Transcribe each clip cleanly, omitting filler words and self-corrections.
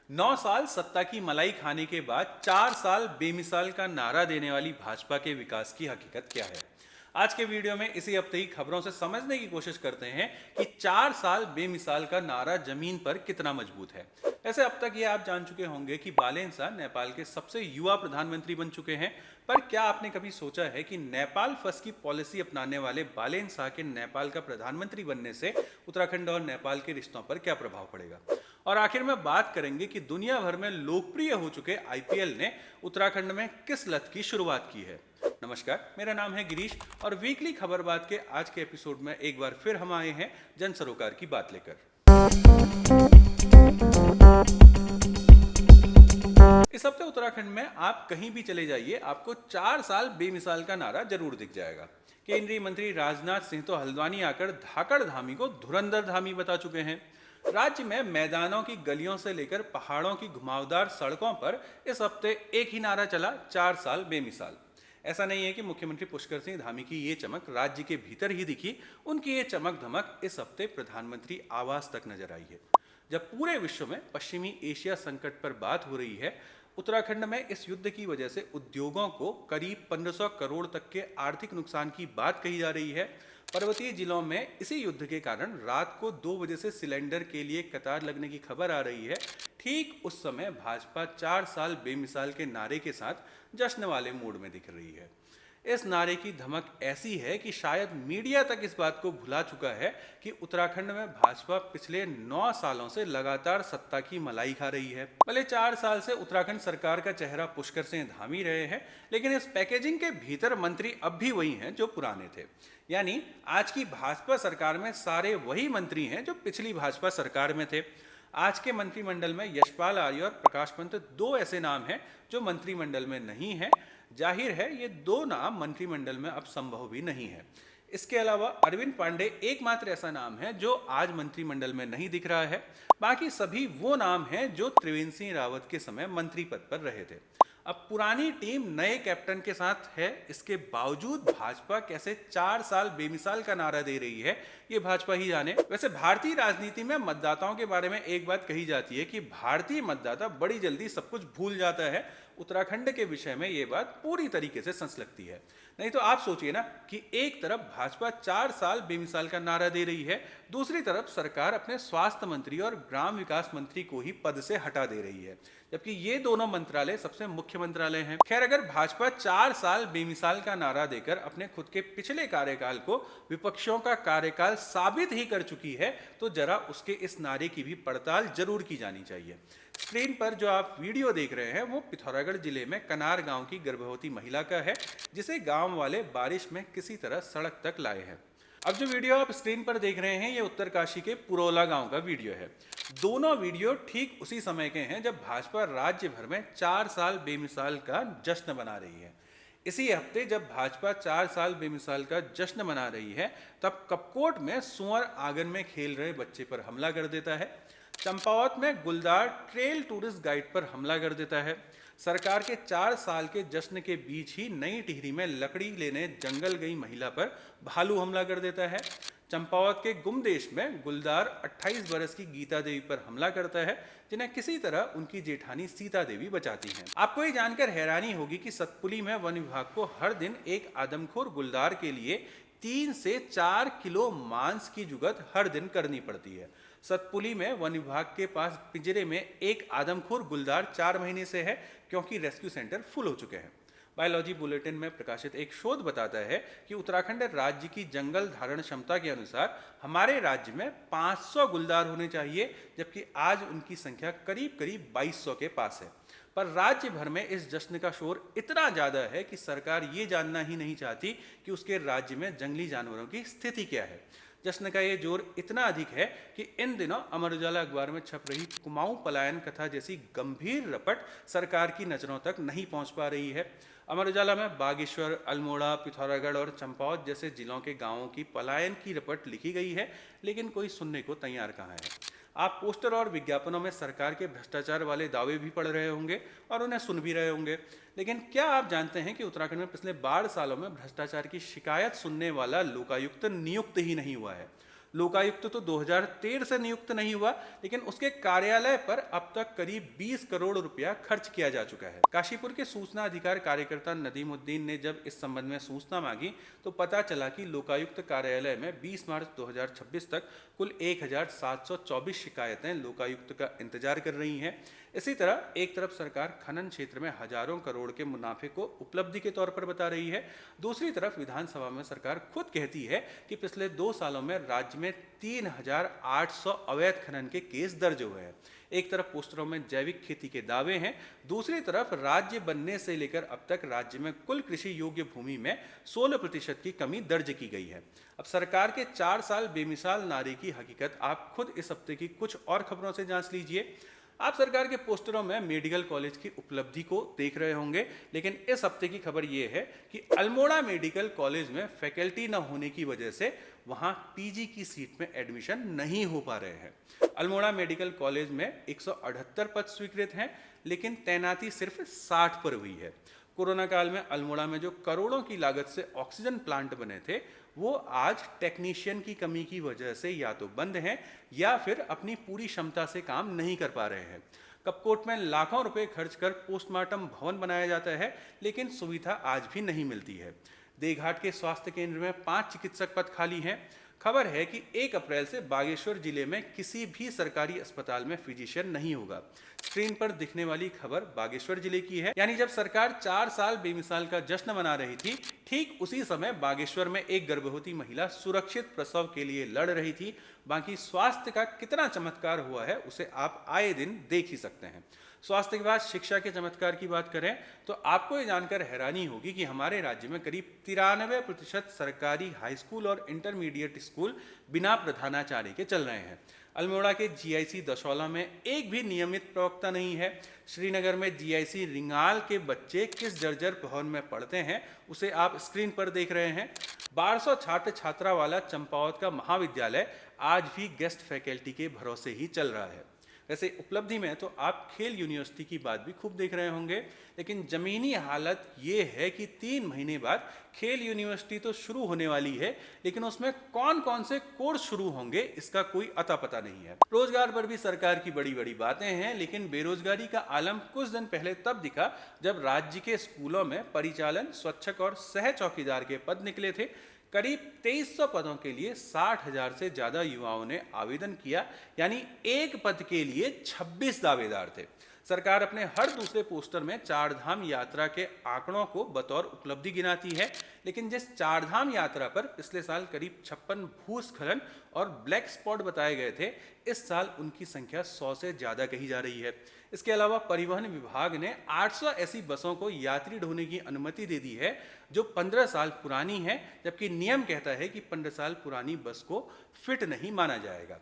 9 साल सत्ता की मलाई खाने के बाद 4 साल बेमिसाल का नारा देने वाली भाजपा के विकास की हकीकत क्या है। आज के वीडियो में इसी हफ्ते की खबरों से समझने की कोशिश करते हैं कि 4 साल बेमिसाल का नारा जमीन पर कितना मजबूत है। ऐसे अब तक ये आप जान चुके होंगे कि बालेन शाह नेपाल के सबसे युवा प्रधानमंत्री बन चुके हैं, पर क्या आपने कभी सोचा है कि नेपाल फर्स्ट की पॉलिसी अपनाने वाले बालेन शाह के नेपाल का प्रधानमंत्री बनने से उत्तराखंड और नेपाल के रिश्तों पर क्या प्रभाव पड़ेगा। और आखिर में बात करेंगे कि दुनिया भर में लोकप्रिय हो चुके आईपीएल ने उत्तराखंड में किस लत की शुरुआत की है। नमस्कार, मेरा नाम है गिरीश और वीकली खबरबात के आज के एपिसोड में एक बार फिर हम आए हैं जन सरोकार की बात लेकर। इस हफ्ते उत्तराखंड में आप कहीं भी चले जाइए, आपको 4 साल बेमिसाल का नारा जरूर दिख जाएगा। केंद्रीय मंत्री राजनाथ सिंह तो हल्द्वानी आकर धाकड़ धामी को धुरंधर धामी बता चुके हैं। राज्य में मैदानों की गलियों से लेकर पहाड़ों की घुमावदार सड़कों पर इस हफ्ते एक ही नारा चला, 4 साल बेमिसाल। ऐसा नहीं है कि मुख्यमंत्री पुष्कर सिंह धामी की ये चमक राज्य के भीतर ही दिखी, उनकी ये चमक धमक इस हफ्ते प्रधानमंत्री आवास तक नजर आई है। जब पूरे विश्व में पश्चिमी एशिया संकट पर बात हो रही है, उत्तराखंड में इस युद्ध की वजह से उद्योगों को करीब 1500 करोड़ तक के आर्थिक नुकसान की बात कही जा रही है। पर्वतीय जिलों में इसी युद्ध के कारण रात को 2 बजे से सिलेंडर के लिए कतार लगने की खबर आ रही है। ठीक उस समय भाजपा 4 साल बेमिसाल के नारे के साथ जश्न वाले मूड में दिख रही है। इस नारे की धमक ऐसी है कि शायद मीडिया तक इस बात को भुला चुका है कि उत्तराखंड में भाजपा पिछले 9 सालों से लगातार सत्ता की मलाई खा रही है। भले 4 साल से उत्तराखंड सरकार का चेहरा पुष्कर सिंह धामी रहे हैं, लेकिन इस पैकेजिंग के भीतर मंत्री अब भी वही हैं जो पुराने थे। यानी आज की भाजपा सरकार में सारे वही मंत्री हैं जो पिछली भाजपा सरकार में थे। आज के मंत्रिमंडल में यशपाल आर्य और प्रकाश पंत 2 ऐसे नाम हैं जो मंत्रिमंडल में नहीं हैं। जाहिर है ये 2 नाम मंत्रिमंडल में अब संभव भी नहीं है। इसके अलावा अरविंद पांडे एकमात्र ऐसा नाम है जो आज मंत्रिमंडल में नहीं दिख रहा है। बाकी सभी वो नाम हैं जो त्रिवेंद्र सिंह रावत के समय मंत्री पद पर रहे थे। अब पुरानी टीम नए कैप्टन के साथ है, इसके बावजूद भाजपा कैसे 4 साल बेमिसाल का नारा दे रही है, ये भाजपा ही जाने। वैसे भारतीय राजनीति में मतदाताओं के बारे में एक बात कही जाती है कि भारतीय मतदाता बड़ी जल्दी सब कुछ भूल जाता है। उत्तराखंड के विषय में ये बात पूरी तरीके से सच लगती है। नहीं तो आप सोचिए ना कि एक तरफ भाजपा 4 साल बेमिसाल का नारा दे रही है, दूसरी तरफ सरकार अपने स्वास्थ्य मंत्री और ग्राम विकास मंत्री को ही पद से हटा दे रही है, जबकि ये दोनों मंत्रालय सबसे मुख्य मंत्रालय हैं। खैर, अगर भाजपा 4 साल बेमिसाल का नारा देकर अपने खुद के पिछले कार्यकाल को विपक्षों का कार्यकाल साबित ही कर चुकी है, तो जरा उसके इस नारे की भी पड़ताल जरूर की जानी चाहिए। स्क्रीन पर जो आप वीडियो देख रहे हैं वो पिथौरागढ़ जिले में कनार गांव की गर्भवती महिला का है, जिसे गांव वाले बारिश में किसी तरह सड़क तक लाए हैं। अब जो वीडियो आप स्क्रीन पर देख रहे हैं ये उत्तरकाशी के पुरोला गांव का वीडियो है। दोनों वीडियो ठीक उसी समय के हैं जब भाजपा राज्य भर में 4 साल बेमिसाल का जश्न मना रही है। इसी हफ्ते जब भाजपा 4 साल बेमिसाल का जश्न मना रही है, तब कपकोट में सुअर आंगन में खेल रहे बच्चे पर हमला कर देता है। चंपावत में गुलदार ट्रेल टूरिस्ट गाइड पर हमला कर देता है। सरकार के 4 साल के जश्न के बीच ही नई टिहरी में लकड़ी लेने जंगल गई महिला पर भालू हमला कर देता है। चंपावत के गुमदेश में गुलदार 28 बरस की गीता देवी पर हमला करता है, जिन्हें किसी तरह उनकी जेठानी सीता देवी बचाती हैं। आपको ये जानकर हैरानी होगी कि सतपुली में वन विभाग को हर दिन एक आदमखोर गुलदार के लिए 3 से 4 किलो मांस की जुगत हर दिन करनी पड़ती है। सतपुली में वन विभाग के पास पिंजरे में एक आदमखोर गुलदार 4 महीने से है, क्योंकि रेस्क्यू सेंटर फुल हो चुके हैं। बायोलॉजी बुलेटिन में प्रकाशित एक शोध बताता है कि उत्तराखंड राज्य की जंगल धारण क्षमता के अनुसार हमारे राज्य में 500 गुलदार होने चाहिए, जबकि आज उनकी संख्या करीब 2200 के पास है। पर राज्य भर में इस जश्न का शोर इतना ज्यादा है कि सरकार ये जानना ही नहीं चाहती कि उसके राज्य में जंगली जानवरों की स्थिति क्या है। जश्न का ये जोर इतना अधिक है कि इन दिनों अमर उजाला अखबार में छप रही कुमाऊं पलायन कथा जैसी गंभीर रपट सरकार की नजरों तक नहीं पहुंच पा रही है। अमर उजाला में बागेश्वर, अल्मोड़ा, पिथौरागढ़ और चंपावत जैसे जिलों के गांवों की पलायन की रपट लिखी गई है, लेकिन कोई सुनने को तैयार कहाँ है। आप पोस्टर और विज्ञापनों में सरकार के भ्रष्टाचार वाले दावे भी पढ़ रहे होंगे और उन्हें सुन भी रहे होंगे, लेकिन क्या आप जानते हैं कि उत्तराखंड में पिछले 12 सालों में भ्रष्टाचार की शिकायत सुनने वाला लोकायुक्त नियुक्त ही नहीं हुआ है। लोकायुक्त तो 2013 से नियुक्त नहीं हुआ, लेकिन उसके कार्यालय पर अब तक करीब 20 करोड़ रुपया खर्च किया जा चुका है। काशीपुर के सूचना अधिकार कार्यकर्ता नदीमुद्दीन ने जब इस संबंध में सूचना मांगी तो पता चला कि लोकायुक्त कार्यालय में 20 मार्च 2026 तक कुल 1724 शिकायतें लोकायुक्त का इंतजार कर रही हैं। इसी तरह एक तरफ सरकार खनन क्षेत्र में हजारों करोड़ के मुनाफे को उपलब्धि के तौर पर बता रही है, दूसरी तरफ विधानसभा में सरकार खुद कहती है कि पिछले 2 सालों में राज्य में 3800 अवैध खनन के केस दर्ज हुए हैं। एक तरफ पोस्टरों में जैविक खेती के दावे हैं, दूसरी तरफ राज्य बनने से लेकर अब तक राज्य में कुल कृषि योग्य भूमि में 16% की कमी दर्ज की गई है। अब सरकार के 4 साल बेमिसाल नारे की हकीकत आप खुद इस हफ्ते की कुछ और खबरों से जांच लीजिए। आप सरकार के पोस्टरों में मेडिकल कॉलेज की उपलब्धि को देख रहे होंगे, लेकिन इस हफ्ते की खबर यह है कि अल्मोड़ा मेडिकल कॉलेज में फैकल्टी न होने की वजह से वहां पीजी की सीट में एडमिशन नहीं हो पा रहे हैं। अल्मोड़ा मेडिकल कॉलेज में 178 पद स्वीकृत हैं, लेकिन तैनाती सिर्फ 60 पर हुई है। कोरोना काल में अल्मोड़ा में जो करोड़ों की लागत से ऑक्सीजन प्लांट बने थे, वो आज टेक्नीशियन की कमी की वजह से या तो बंद हैं या फिर अपनी पूरी क्षमता से काम नहीं कर पा रहे हैं। कपकोट में लाखों रुपए खर्च कर पोस्टमार्टम भवन बनाया जाता है, लेकिन सुविधा आज भी नहीं मिलती है। देघाट के स्वास्थ्य केंद्र में 5 चिकित्सक पद खाली हैं। खबर है कि 1 अप्रैल से बागेश्वर जिले में किसी भी सरकारी अस्पताल में फिजिशियन नहीं होगा। स्क्रीन पर दिखने वाली खबर बागेश्वर जिले की है, यानी जब सरकार 4 साल बेमिसाल का जश्न मना रही थी, ठीक उसी समय बागेश्वर में एक गर्भवती महिला सुरक्षित प्रसव के लिए लड़ रही थी। बाकी स्वास्थ्य का कितना चमत्कार हुआ है उसे आप आए दिन देख ही सकते हैं। स्वास्थ्य के बाद शिक्षा के चमत्कार की बात करें तो आपको ये जानकर हैरानी होगी कि हमारे राज्य में करीब 93% सरकारी हाई स्कूल और इंटरमीडिएट स्कूल बिना प्रधानाचार्य के चल रहे हैं। अल्मोड़ा के जीआईसी दशौला में एक भी नियमित प्रवक्ता नहीं है। श्रीनगर में जीआईसी रिंगाल के बच्चे किस जर्जर भवन में पढ़ते हैं उसे आप स्क्रीन पर देख रहे हैं। 1200 छात्र छात्रा वाला चंपावत का महाविद्यालय आज भी गेस्ट फैकल्टी के भरोसे ही चल रहा है। वैसे उपलब्धि में तो आप खेल यूनिवर्सिटी की बात भी खूब देख रहे होंगे, लेकिन जमीनी हालत ये है कि 3 महीने बाद खेल यूनिवर्सिटी तो शुरू होने वाली है, लेकिन उसमें कौन कौन से कोर्स शुरू होंगे इसका कोई अता पता नहीं है। रोजगार पर भी सरकार की बड़ी बड़ी बातें हैं, लेकिन बेरोजगारी का आलम कुछ दिन पहले तब दिखा जब राज्य के स्कूलों में परिचालन, स्वच्छक और सह चौकीदार के पद निकले थे। करीब 2300 पदों के लिए 60,000 से ज्यादा युवाओं ने आवेदन किया, यानी एक पद के लिए 26 दावेदार थे। सरकार अपने हर दूसरे पोस्टर में 4 धाम यात्रा के आंकड़ों को बतौर उपलब्धि गिनाती है, लेकिन जिस 4 धाम यात्रा पर पिछले साल करीब 56 भूस्खलन और ब्लैक स्पॉट बताए गए थे, इस साल उनकी संख्या 100 से ज्यादा कही जा रही है। इसके अलावा परिवहन विभाग ने 800 ऐसी बसों को यात्री ढोने की अनुमति दे दी है जो 15 साल पुरानी है, जबकि नियम कहता है कि 15 साल पुरानी बस को फिट नहीं माना जाएगा।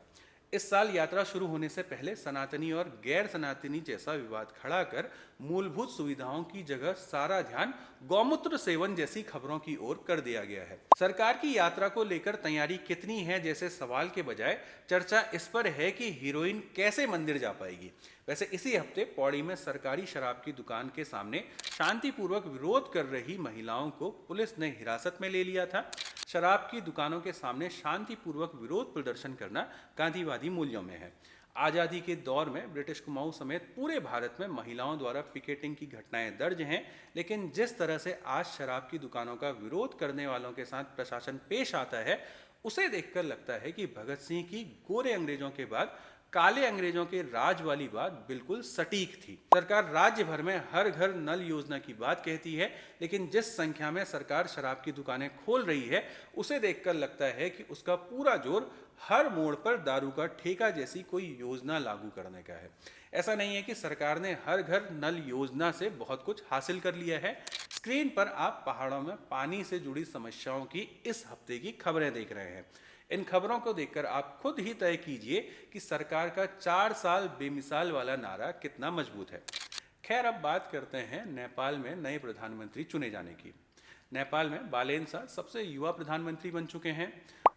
इस साल यात्रा शुरू होने से पहले सनातनी और गैर सनातनी जैसा विवाद खड़ा कर मूलभूत सुविधाओं की जगह सारा ध्यान गौमूत्र सेवन जैसी खबरों की ओर कर दिया गया है। सरकार की यात्रा को लेकर तैयारी कितनी है जैसे सवाल के बजाय चर्चा इस पर है कि हीरोइन कैसे मंदिर जा पाएगी। वैसे इसी हफ्ते पौड़ी में सरकारी शराब की दुकान के सामने शांतिपूर्वक विरोध कर रही महिलाओं को पुलिस ने हिरासत में ले लिया था। शराब की दुकानों के सामने शांतिपूर्वक विरोध प्रदर्शन करना गांधीवादी मूल्यों में है। आज़ादी के दौर में ब्रिटिश कुमाऊं समेत पूरे भारत में महिलाओं द्वारा पिकेटिंग की घटनाएं दर्ज हैं, लेकिन जिस तरह से आज शराब की दुकानों का विरोध करने वालों के साथ प्रशासन पेश आता है, उसे देखकर लगता है कि भगत सिंह की गोरे अंग्रेजों के बाद काले अंग्रेजों के राज वाली बात बिल्कुल सटीक थी। सरकार राज्य भर में हर घर नल योजना की बात कहती है, लेकिन जिस संख्या में सरकार शराब की दुकानें खोल रही है, उसे देखकर लगता है कि उसका पूरा जोर हर मोड़ पर दारू का ठेका जैसी कोई योजना लागू करने का है। ऐसा नहीं है कि सरकार ने हर घर नल योजना से बहुत कुछ हासिल कर लिया है। स्क्रीन पर आप पहाड़ों में पानी से जुड़ी समस्याओं की इस हफ्ते की खबरें देख रहे हैं। इन खबरों को देखकर आप खुद ही तय कीजिए कि सरकार का 4 साल बेमिसाल वाला नारा कितना मजबूत है। खैर, अब बात करते हैं नेपाल में नए प्रधानमंत्री चुने जाने की। नेपाल में बालेन शाह सबसे युवा प्रधानमंत्री बन चुके हैं।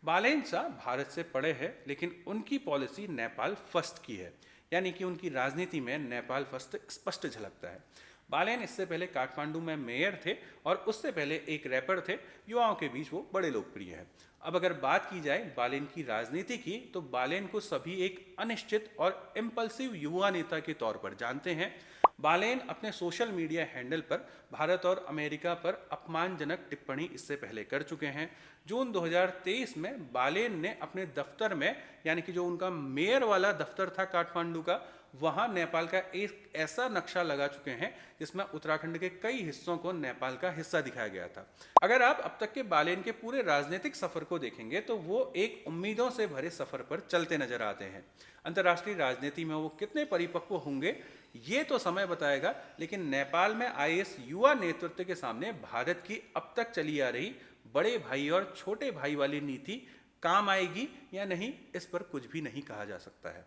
बालेन शाह भारत से पड़े हैं, लेकिन उनकी पॉलिसी नेपाल फर्स्ट की है, यानी कि उनकी राजनीति में नेपाल फर्स्ट स्पष्ट झलकता है। बालेन इससे पहले काठमांडू में मेयर थे और उससे पहले एक रैपर थे। युवाओं के बीच वो बड़े लोकप्रिय हैं। अब अगर बात की जाए बालेन की राजनीति की, तो बालेन को सभी एक अनिश्चित और इम्पल्सिव युवा नेता के तौर पर जानते हैं। बालेन अपने सोशल मीडिया हैंडल पर भारत और अमेरिका पर अपमानजनक टिप्पणी इससे पहले कर चुके हैं। जून 2023 में बालेन ने अपने दफ्तर में, यानी कि जो उनका मेयर वाला दफ्तर था काठमांडू का, वहां नेपाल का एक ऐसा नक्शा लगा चुके हैं जिसमें उत्तराखंड के कई हिस्सों को नेपाल का हिस्सा दिखाया गया था। अगर आप अब तक के बालेन के पूरे राजनीतिक सफर को देखेंगे तो वो एक उम्मीदों से भरे सफर पर चलते नजर आते हैं। अंतर्राष्ट्रीय राजनीति में वो कितने परिपक्व होंगे ये तो समय बताएगा, लेकिन नेपाल में आए इस युवा नेतृत्व के सामने भारत की अब तक चली आ रही बड़े भाई और छोटे भाई वाली नीति काम आएगी या नहीं, इस पर कुछ भी नहीं कहा जा सकता है।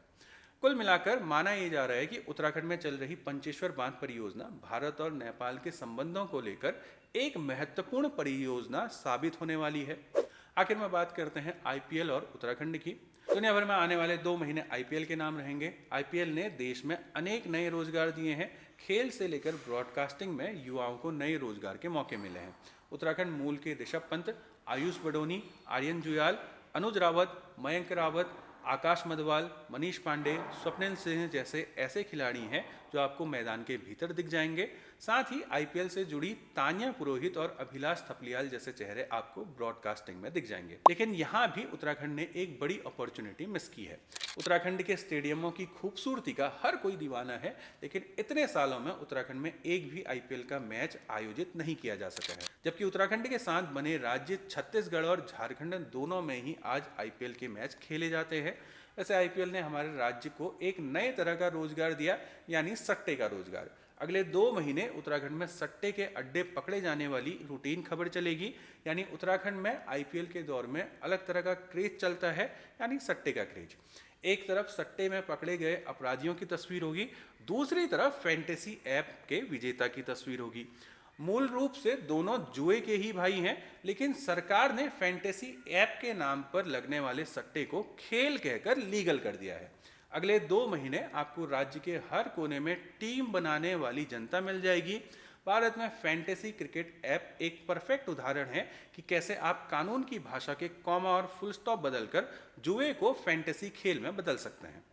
कुल मिलाकर माना यह जा रहा है कि उत्तराखंड में चल रही पंचेश्वर बांध परियोजना भारत और नेपाल के संबंधों को लेकर एक महत्वपूर्ण परियोजना साबित होने वाली है। आखिर में बात करते हैं आईपीएल और उत्तराखंड की। दुनिया भर में आने वाले 2 महीने आईपीएल के नाम रहेंगे। आईपीएल ने देश में अनेक नए रोजगार दिए हैं। खेल से लेकर ब्रॉडकास्टिंग में युवाओं को नए रोजगार के मौके मिले हैं। उत्तराखंड मूल के ऋषभ पंत, आयुष बडोनी, आर्यन जुयाल, अनुज रावत, मयंक रावत, आकाश मधवाल, मनीष पांडे, स्वप्निल सिंह जैसे ऐसे खिलाड़ी हैं जो आपको मैदान के भीतर दिख जाएंगे। साथ ही आईपीएल से जुड़ी तान्या पुरोहित और अभिलाष थपलियाल जैसे चेहरे आपको ब्रॉडकास्टिंग में दिख जाएंगे। लेकिन यहाँ भी उत्तराखंड ने एक बड़ी अपॉर्चुनिटी मिस की है। उत्तराखंड के स्टेडियमों की खूबसूरती का हर कोई दीवाना है, लेकिन इतने सालों में उत्तराखंड में एक भी आईपीएल का मैच आयोजित नहीं किया जा सका है। जबकि उत्तराखंड के साथ बने राज्य छत्तीसगढ़ और झारखंड दोनों में ही आज आईपीएल के मैच खेले जाते हैं। वैसे आईपीएल ने हमारे राज्य को एक नए तरह का रोजगार दिया, यानी सट्टे का रोजगार। अगले 2 महीने उत्तराखंड में सट्टे के अड्डे पकड़े जाने वाली रूटीन खबर चलेगी, यानी उत्तराखंड में आईपीएल के दौर में अलग तरह का क्रेज चलता है, यानी सट्टे का क्रेज। एक तरफ सट्टे में पकड़े गए अपराधियों की तस्वीर होगी, दूसरी तरफ फैंटेसी ऐप के विजेता की तस्वीर होगी। मूल रूप से दोनों जुए के ही भाई हैं, लेकिन सरकार ने फैंटेसी ऐप के नाम पर लगने वाले सट्टे को खेल कहकर लीगल कर दिया है। अगले 2 महीने आपको राज्य के हर कोने में टीम बनाने वाली जनता मिल जाएगी। भारत में फैंटेसी क्रिकेट ऐप एक परफेक्ट उदाहरण है कि कैसे आप कानून की भाषा के कॉमा और फुल स्टॉप बदलकर जुए को फैंटेसी खेल में बदल सकते हैं।